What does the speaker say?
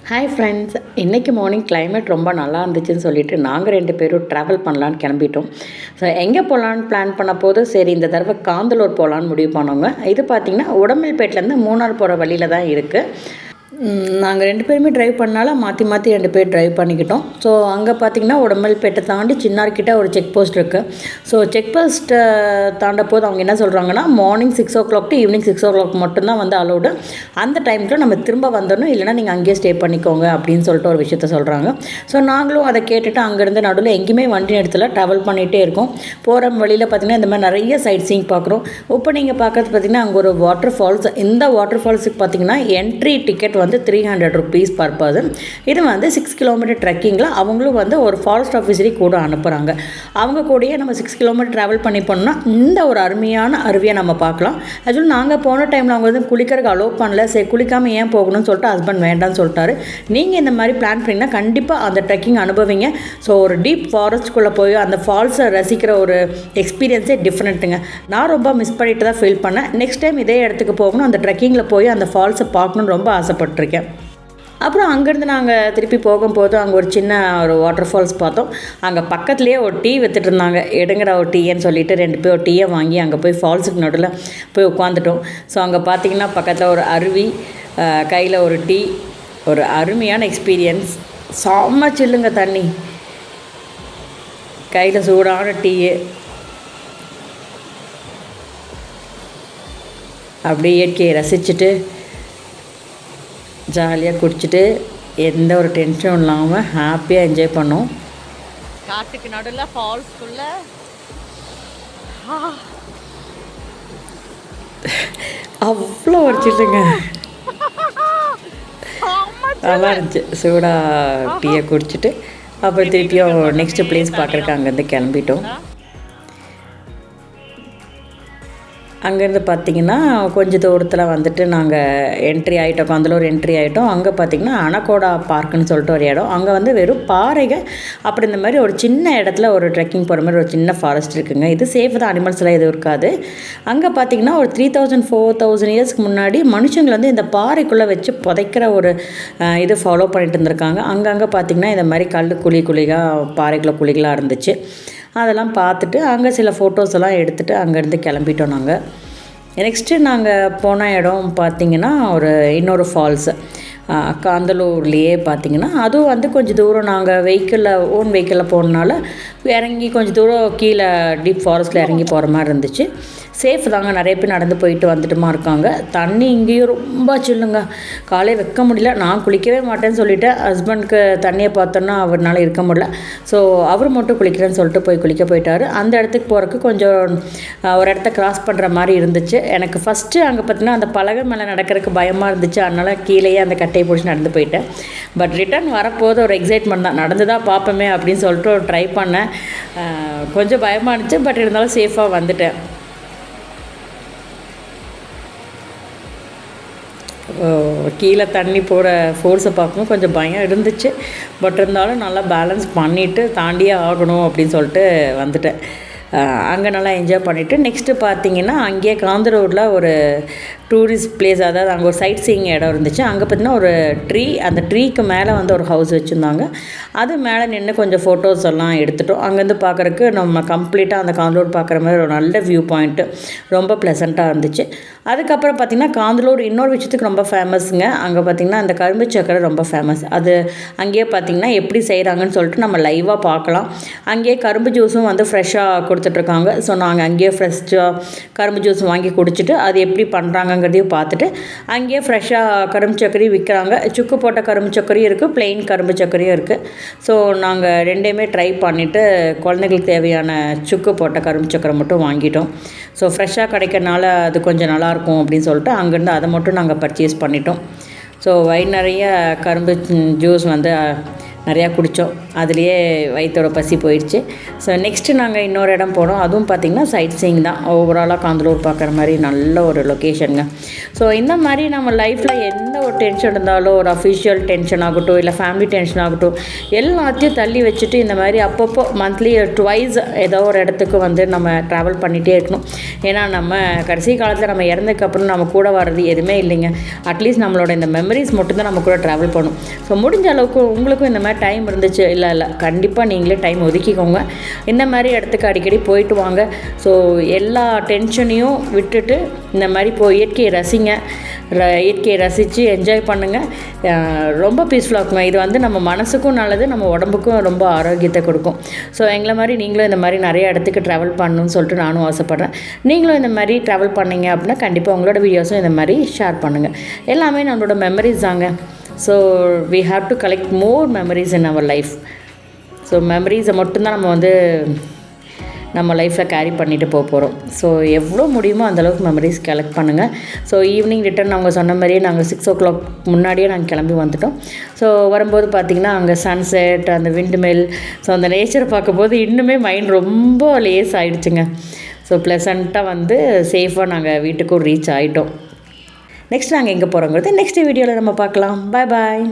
Hi friends, இன்றைக்கி morning climate ரொம்ப நல்லா இருந்துச்சுன்னு சொல்லிட்டு நாங்கள் 2 பேரும் ட்ராவல் பண்ணலான்னு கிளம்பிட்டோம். ஸோ எங்கே போகலான்னு பிளான் பண்ண போது சரி இந்த தடவை காந்தலூர் போகலான்னு முடிவு பண்ணோங்க. இது பார்த்திங்கன்னா உடம்பல்பேட்டிலேருந்து மூணார் போகிற வழியில் தான் இருக்குது. நாங்கள் 2 பேருமே ட்ரைவ் பண்ணாலும் மாற்றி மாற்றி 2 பேர் ட்ரைவ் பண்ணிக்கிட்டோம். ஸோ அங்கே பார்த்திங்கன்னா உடம்பல்பேட்டை தாண்டி சின்னார்கிட்ட ஒரு செக் போஸ்ட் இருக்குது. ஸோ செக் போஸ்ட்டை தாண்ட போது அவங்க என்ன சொல்கிறாங்கன்னா morning 6 o'clock to evening 6 o'clock மட்டும்தான் வந்து அலோடு. அந்த டைமுக்கு நம்ம திரும்ப வந்துடணும், இல்லைனா நீங்கள் அங்கேயே ஸ்டே பண்ணிக்கோங்க அப்படின்னு சொல்லிட்டு ஒரு விஷயத்த சொல்கிறாங்க. ஸோ நாங்களும் அதை கேட்டுட்டு அங்கேருந்து நடுவில் எங்கேயுமே வண்டி இடத்துல ட்ராவல் பண்ணிகிட்டே இருக்கோம். போகிற வழியில் பார்த்திங்கன்னா இந்த மாதிரி நிறைய சைட் சீயிங் பார்க்குறோம். இப்போ நீங்கள் பார்க்குறது பார்த்திங்கன்னா அங்கே ஒரு வாட்டர் ஃபால்ஸ். இந்த வாட்டர் ஃபால்ஸுக்கு பார்த்திங்கன்னா என்ட்ரி டிக்கெட் வந்து 300 rupees பர் பர்சன். இது வந்து 6 கிலோமீட்டர் ட்ரெக்கிங்கில் அவங்களும் வந்து ஒரு ஃபாரஸ்ட் ஆஃபீஸரி கூட அனுப்புகிறாங்க. அவங்க கூடயே நம்ம 6 கிலோமீட்டர் ட்ராவல் பண்ணி போனோம்னா இந்த ஒரு அருமையான அருவியை நம்ம பார்க்கலாம். ஆக்சுவலி நாங்கள் போன டைமில் அவங்க வந்து குளிக்கிறதுக்கு அலோவ் பண்ணல. சரி குளிக்காமல் ஏன் போகணும்னு சொல்லிட்டு ஹஸ்பண்ட் வேண்டாம்னு சொல்லிட்டாரு. நீங்கள் இந்த மாதிரி பிளான் பண்ணிங்கன்னா கண்டிப்பாக அந்த ட்ரெக்கிங் அனுபவிங்க. ஸோ ஒரு டீப் ஃபாரஸ்ட்குள்ளே போய் அந்த ஃபால்ஸை ரசிக்கிற ஒரு எக்ஸ்பீரியன்ஸே டிஃப்ரெண்ட்டுங்க. நான் ரொம்ப மிஸ் பண்ணிட்டு தான் ஃபீல் பண்ணேன். நெக்ஸ்ட் டைம் இதே இடத்துக்கு போகணும், அந்த ட்ரெக்கிங்கில் போய் அந்த ஃபால்ஸை பார்க்கணுன்னு ரொம்ப ஆசைப்பட்டிருக்கேன். அப்புறம் அங்கேருந்து நாங்கள் திருப்பி போகும்போது அங்கே ஒரு சின்ன ஒரு வாட்டர் ஃபால்ஸ் பார்த்தோம். அங்கே பக்கத்துலேயே ஒரு டீ விற்றுட்டு இருந்தாங்க. எடுங்கிற ஒரு டீன்னு சொல்லிட்டு 2 பேர் ஒரு டீயை வாங்கி அங்கே போய் ஃபால்ஸுக்கு நடுவில் போய் உட்காந்துட்டோம். ஸோ அங்கே பார்த்திங்கன்னா பக்கத்தில் ஒரு அருவி, கையில் ஒரு டீ, ஒரு அருமையான எக்ஸ்பீரியன்ஸ். செம்ம சில்லுங்க தண்ணி, கையில் சூடான டீயு, அப்படியே இயற்கையை ரசிச்சுட்டு ஜாலியாக குடிச்சிட்டு எந்த ஒரு டென்ஷனும் இல்லாமல் ஹாப்பியாக என்ஜாய் பண்ணோம். காட்டுக்கு நடுவில் ஃபால்ஸ்குள்ள அவ்வளோ ஒரு சில்லுங்க, நல்லா இருந்துச்சு. சூடாக டீயை குடிச்சிட்டு அப்புறம் திருப்பியும் நெக்ஸ்ட்டு பிளேஸ் பார்க்குறக்கு அங்கேருந்து கிளம்பிட்டோம். அங்கேருந்து பார்த்திங்கன்னா கொஞ்சம் தூரத்தில் வந்துட்டு நாங்கள் என்ட்ரி ஆகிட்டோம், காந்தலூர் என்ட்ரி ஆகிட்டோம். அங்கே பார்த்திங்கன்னா அனகோடா பார்க்குன்னு சொல்லிட்டு ஒரு இடம். அங்கே வந்து வெறும் பாறைகள், அப்புறம் இந்த மாதிரி ஒரு சின்ன இடத்துல ஒரு ட்ரெக்கிங் போகிற மாதிரி ஒரு சின்ன ஃபாரஸ்ட் இருக்குதுங்க. இது சேஃப் தான், அனிமல்ஸ்லாம் எதுவும் இருக்காது. அங்கே பார்த்திங்கன்னா ஒரு 3000-4000 இயர்ஸ்க்கு முன்னாடி மனுஷங்களை வந்து இந்த பாறைக்குள்ளே வச்சு புதைக்கிற ஒரு இது ஃபாலோ பண்ணிட்டு இருந்திருக்காங்க. அங்கங்கே பார்த்திங்கன்னா இந்த மாதிரி குழிகளாக பாறைக்குள்ளே குழிகளாக இருந்துச்சு. அதெல்லாம் பார்த்துட்டு அங்கே சில ஃபோட்டோஸ் எல்லாம் எடுத்துகிட்டு அங்கேருந்து கிளம்பிட்டோம். நாங்கள் நெக்ஸ்ட்டு நாங்கள் போன இடம் பார்த்திங்கன்னா ஒரு இன்னொரு ஃபால்ஸு காந்தலூர்லேயே பார்த்திங்கன்னா அதுவும் வந்து கொஞ்சம் தூரம் நாங்கள் ஓன் வெஹிக்கிளில் போனனால இறங்கி கொஞ்சம் தூரம் கீழே டீப் ஃபாரஸ்ட்டில் இறங்கி போகிற மாதிரி இருந்துச்சு. சேஃப் தாங்க, நிறைய பேர் நடந்து போயிட்டு வந்துட்டுமா இருக்காங்க. தண்ணி இங்கேயும் ரொம்ப சில்லுங்க, காலே வைக்க முடியல. நான் குளிக்கவே மாட்டேன்னு சொல்லிவிட்டேன். ஹஸ்பண்டுக்கு தண்ணியை பார்த்தோன்னா அவரால் இருக்க முடியல. ஸோ அவர் மட்டும் குளிக்கிறேன்னு சொல்லிட்டு போய் குளிக்க போயிட்டார். அந்த இடத்துக்கு போகிறதுக்கு கொஞ்சம் ஒரு இடத்த கிராஸ் பண்ணுற மாதிரி இருந்துச்சு. எனக்கு ஃபஸ்ட்டு அங்கே பார்த்தீங்கன்னா அந்த பலகை மேலே நடக்கிறதுக்கு பயமாக இருந்துச்சு. அதனால் கீழேயே அந்த கட்டையை பிடிச்சி நடந்து போயிட்டேன். பட் ரிட்டர்ன் வரப்போது ஒரு எக்ஸைட்மெண்ட் தான், நடந்து தான் பார்ப்போமே அப்படின்னு சொல்லிட்டு ட்ரை பண்ணேன். கொஞ்சம் பயமாக இருந்துச்சு, பட் இருந்தாலும் சேஃபாக வந்துட்டேன். கீழே தண்ணி போகிற ஃபோர்ஸை பார்க்கும்போது கொஞ்சம் பயம் இருந்துச்சு. பட் இருந்தாலும் நல்லா பேலன்ஸ் பண்ணிவிட்டு தாண்டியே ஆகணும் அப்படின்னு சொல்லிட்டு வந்துட்டேன். அங்கே நல்லா என்ஜாய் பண்ணிவிட்டு நெக்ஸ்ட்டு பார்த்திங்கன்னா அங்கேயே காந்தலூரில் ஒரு டூரிஸ்ட் பிளேஸ், அதாவது அங்கே ஒரு சைட் சீயிங் இடம் இருந்துச்சு. அங்கே பார்த்திங்கன்னா ஒரு அந்த ட்ரீக்கு மேலே வந்து ஒரு ஹவுஸ் வச்சுருந்தாங்க. அது மேலே நின்று கொஞ்சம் ஃபோட்டோஸ் எல்லாம் எடுத்துட்டோம். அங்கேருந்து பார்க்குறக்கு நம்ம கம்ப்ளீட்டாக அந்த காந்தலூர் பார்க்குற மாதிரி ஒரு நல்ல வியூ பாயிண்ட்டு, ரொம்ப ப்ளசண்ட்டாக இருந்துச்சு. அதுக்கப்புறம் பார்த்திங்கன்னா காந்தலூர் இன்னொரு விஷயத்துக்கு ரொம்ப ஃபேமஸுங்க. அங்கே பார்த்திங்கன்னா அந்த கரும்பு சக்கரை ரொம்ப ஃபேமஸ். அது அங்கேயே பார்த்திங்கன்னா எப்படி செய்கிறாங்கன்னு சொல்லிட்டு நம்ம லைவாக பார்க்கலாம். அங்கேயே கரும்பு ஜூஸும் வந்து ஃப்ரெஷ்ஷாக கொடுத்துட்ருக்காங்க. ஸோ நாங்கள் அங்கேயே ஃப்ரெஷ்ஷாக கரும்பு ஜூஸ் வாங்கி குடிச்சிட்டு அது எப்படி பண்ணுறாங்கங்கிறதையும் பார்த்துட்டு அங்கேயே ஃப்ரெஷ்ஷாக கரும்பு சக்கரையும் விற்கிறாங்க. சுக்கு போட்ட கரும்பு சக்கரையும் இருக்குது, ப்ளெயின் கரும்பு சக்கரையும் இருக்குது. ஸோ நாங்கள் 2யுமே ட்ரை பண்ணிவிட்டு குழந்தைங்களுக்கு தேவையான சுக்கு போட்ட கரும்பு சக்கரை மட்டும் வாங்கிட்டோம். ஸோ ஃப்ரெஷ்ஷாக கிடைக்கிறனால அது கொஞ்சம் நல்லாயிருக்கும் அப்படின்னு சொல்லிட்டு அங்கேருந்து அதை மட்டும் நாங்கள் பர்ச்சேஸ் பண்ணிட்டோம். ஸோ வயிறு நிறைய கரும்பு ஜூஸ் வந்து நிறையா குடித்தோம். அதுலேயே வயிற்றோட பசி போயிடுச்சு. ஸோ நெக்ஸ்ட்டு நாங்கள் இன்னொரு இடம் போனோம். அதுவும் பார்த்திங்கன்னா சைட் சீயிங் தான். ஓவராலாக காந்தலூர் பார்க்குற மாதிரி நல்ல ஒரு லொக்கேஷனுங்க. ஸோ இந்த மாதிரி நம்ம லைஃப்பில் எந்த ஒரு டென்ஷன் இருந்தாலும், ஒரு அஃபிஷியல் டென்ஷன் ஆகட்டும், இல்லை ஃபேமிலி டென்ஷன் ஆகட்டும், எல்லாத்தையும் தள்ளி வச்சுட்டு இந்த மாதிரி அப்பப்போ மந்த்லி ட்வைஸ் ஏதோ ஒரு இடத்துக்கு வந்து நம்ம ட்ராவல் பண்ணிகிட்டே இருக்கணும். ஏன்னா நம்ம கடைசி காலத்தில் நம்ம இறந்ததுக்கப்புறம் நம்ம கூட வர்றது எதுவுமே இல்லைங்க. அட்லீஸ்ட் நம்மளோட இந்த மெமரிஸ் மட்டும்தான் நம்ம கூட ட்ராவல் பண்ணணும். ஸோ முடிஞ்ச அளவுக்கு உங்களுக்கும் இந்த மாதிரி டைம் இருந்துச்சு, இல்லை கண்டிப்பாக நீங்களே டைம் ஒதுக்கிக்கோங்க. இந்த மாதிரி இடத்துக்கு அடிக்கடி போயிட்டு வாங்க. ஸோ எல்லா டென்ஷனையும் விட்டுட்டு இந்த மாதிரி போய் இயற்கையை ரசிங்க. இயற்கையை ரசித்து என்ஜாய் பண்ணுங்கள். ரொம்ப பீஸ்ஃபுல்லாக இருக்குங்க. இது வந்து நம்ம மனசுக்கும் நல்லது, நம்ம உடம்புக்கும் ரொம்ப ஆரோக்கியத்தை கொடுக்கும். ஸோ எங்களை மாதிரி நீங்களும் இந்த மாதிரி நிறைய இடத்துக்கு ட்ராவல் பண்ணணும்னு சொல்லிட்டு நானும் ஆசைப்பட்றேன். நீங்களும் இந்த மாதிரி ட்ராவல் பண்ணிங்க அப்படின்னா கண்டிப்பாக உங்களோட வீடியோஸும் இந்த மாதிரி ஷேர் பண்ணுங்கள். எல்லாமே நம்மளோட மெமரிஸ் தாங்க. So we have to collect more memories in our life. So மெமரிஸை மட்டும்தான் நம்ம வந்து நம்ம லைஃப்பில் கேரி பண்ணிட்டு போகிறோம். ஸோ எவ்வளோ முடியுமோ அந்தளவுக்கு மெமரிஸ் கலெக்ட் பண்ணுங்கள். ஸோ ஈவினிங் ரிட்டர்ன் அவங்க சொன்ன மாதிரியே நாங்கள் 6 o'clock முன்னாடியே நாங்கள் கிளம்பி வந்துட்டோம். ஸோ வரும்போது பார்த்திங்கன்னா அங்கே சன்செட், அந்த விண்ட் மில், ஸோ அந்த நேச்சரை பார்க்கும்போது இன்னுமே மைண்ட் ரொம்ப லேஸ் ஆகிடுச்சுங்க. ஸோ ப்ளசண்ட்டாக வந்து சேஃபாக நாங்கள் வீட்டுக்கும் ரீச் ஆகிட்டோம். நெக்ஸ்ட் நாங்கள் எங்கே போகிறோங்கிறது நெக்ஸ்ட் வீடியோவில் நம்ம பார்க்கலாம். பாய் பாய்.